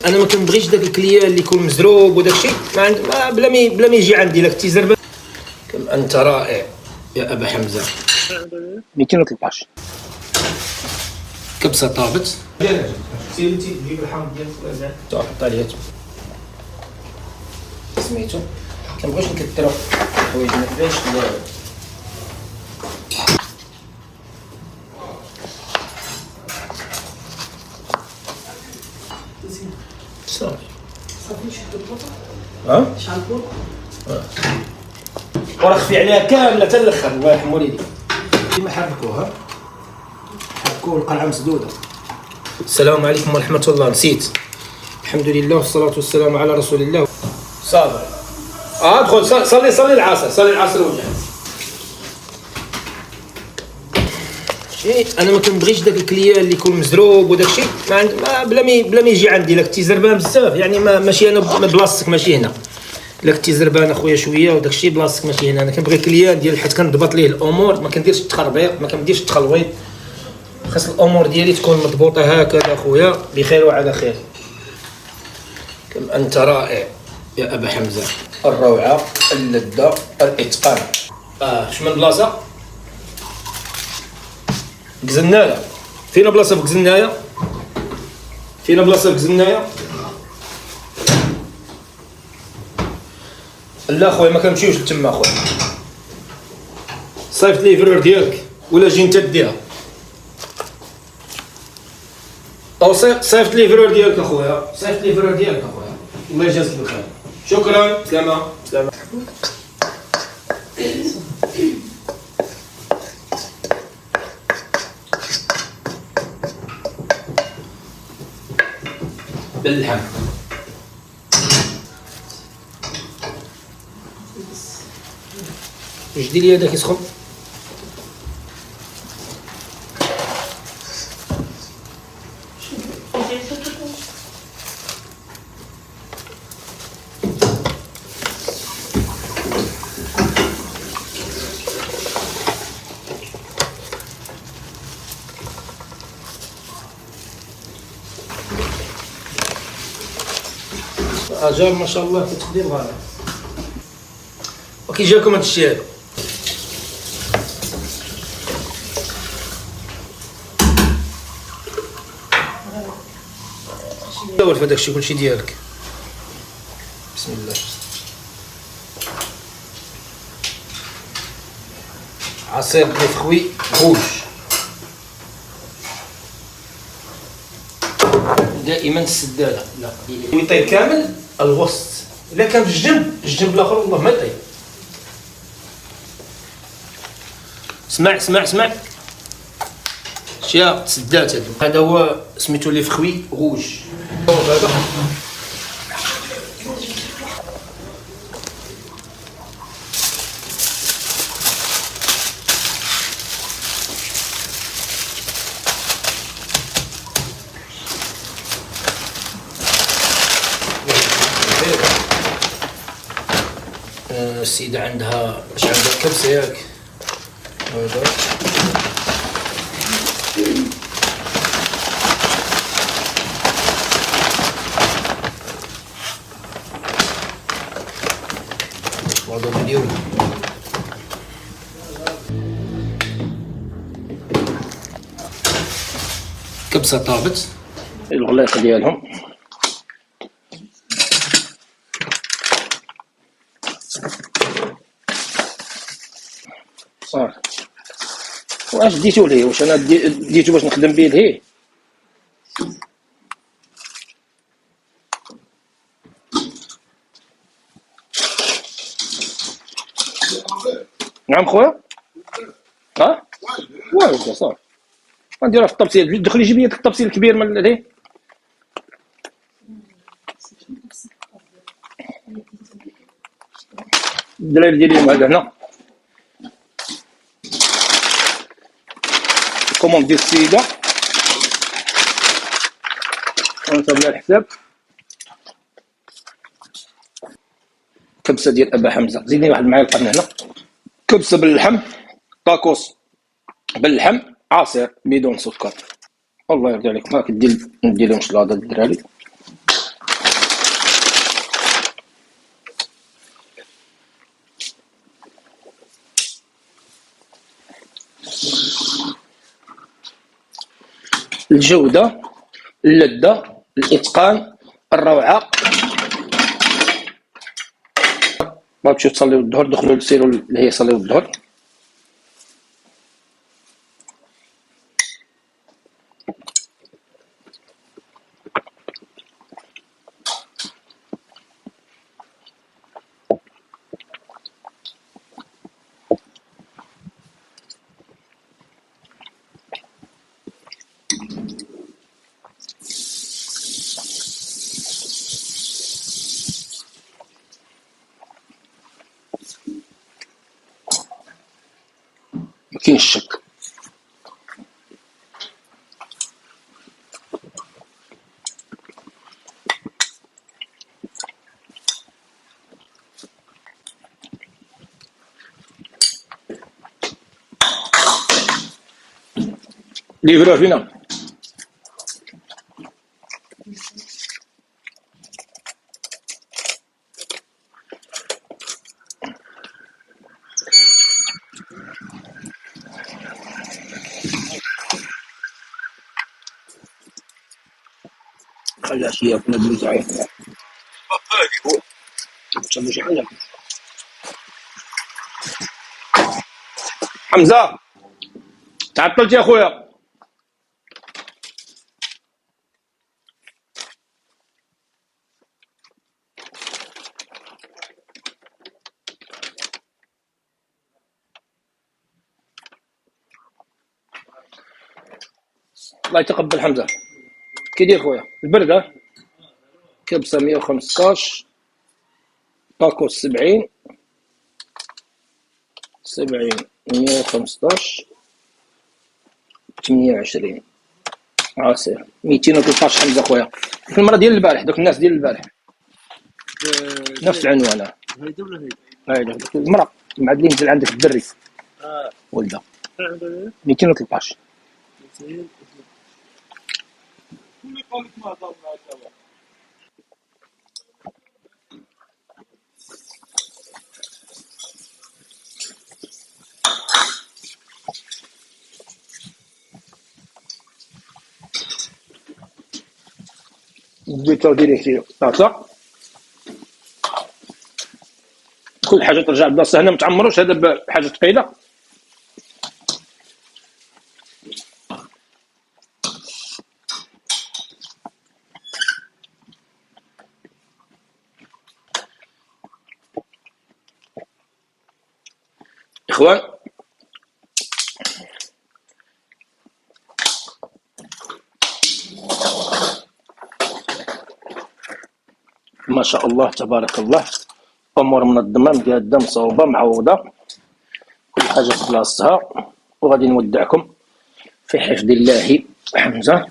انا ما كنبغيش داك الكليان اللي يكون مزروب وداك الشيء بلا ما يجي عندي لك تيزربه. كم انت رائع يا ابا حمزه. 213 كبسه طابت. سيري تجيب الحامض ديالك تحط عليها سميتو. كنبغيوش نكثروا الحوايج ما كباش صافي شحال البوطه؟ شحال البوط؟ وراه خفي عليها كامله حتى الاخر. الله يرحم والديك كيما حركوها حركوا القرعه مسدوده. السلام عليكم ورحمه الله. نسيت. الحمد لله والصلاه والسلام على رسول الله. صابر ادخل صلي العصر وجهك. انا ما كنبغيش داك الكليان اللي يكون مزروب وداك الشيء بلا ما يجي عندي. لك تيزربان بزاف يعني ماشي انا بلاصتك ماشي هنا. لك تيزربان اخويا شويه وداك الشيء بلاصتك ماشي هنا. انا كنبغي كليان ديال حيت كنضبط ليه الامور. ما كنديرش التخربيق ما كنديرش التخلويط. خاص الامور ديالي تكون مضبوطه هكذا اخويا بخير وعلى خير. كم انت رائع يا ابا حمزه. الروعه اللذه الاتقان. شو من بلاصه قزنايه. فينا بلاصه في قزنايه. لا خويا ما كنمشيوش لتما خويا. صيفط لي فرور ديالك ولا جي انت ديها او صيفط لي فرور ديالك اخويا. الله يجازيك بخير. شكرا. سلامه. باللحم. واش دير لي هذاك يسخن؟ اجار ما شاء الله في تقدير غالي. وكي جاكم هاد الشيء هذا؟ دور في هذاك الشيء كلشي ديالك. بسم الله. عصير لي روج دائما السداده. لا يطيب كامل الوسط. الا كان في الجنب الاخر والله ما يطيب. اسمع شيا سدات. هذا هو سميتو لي فخوي روج. هذا السيدة عندها اش عندها كبسة ياك. هذا هذا ديالو. كبسة طابت. الغلاقه ديالهم صافي. واش ديتو ليه؟ واش انا ديتو باش نخدم به لهيه؟ نعم خويا. والو صافي غنديرها في الطبسيل. دخلي جيب لي داك الطبسيل الكبير من هذه. الدراري ديالي هذا هنا الكوموند ديال السيده ونصب لها الحساب. كبسه ديال ابا حمزه. زيدني واحد المعلقه من هنا. كبسه باللحم طاكوس باللحم عصير بدون سكر. الله يرضي عليك، ما ندير لهم شلاضه الدراري. الجوده، اللذه، الاتقان، الروعه. بغيتو تصليو الظهر، دخلوا سيروا اللي هي صليو الظهر. مكاينش شك. ليفروه فينا. خليها شي ياكل الدوز عيط. تشربوا شي حاجه؟ حمزه تعطلت يا خويا. الله يتقبل حمزه. كي داير خويا؟ البرده كبسه 115، طاكوس 70 115 28 عاسير 213 حمزه خويا. في المره ديال البارح، دوك الناس ديال البارح نفس العنوان. هيدا ولا هيدا؟ هاي دوك المراه المعدلين نزل عندك الدري ولده 213. ديتو ديريكتيف طاسه، كل حاجه ترجع لبلاصتها. هنا متعمروش هذا بحاجه ثقيله. اخوان ما شاء الله تبارك الله، امور منظمه مقاده مصوبه معوضه، كل حاجه في بلاصتها. وغادي نودعكم في حفظ الله حمزه.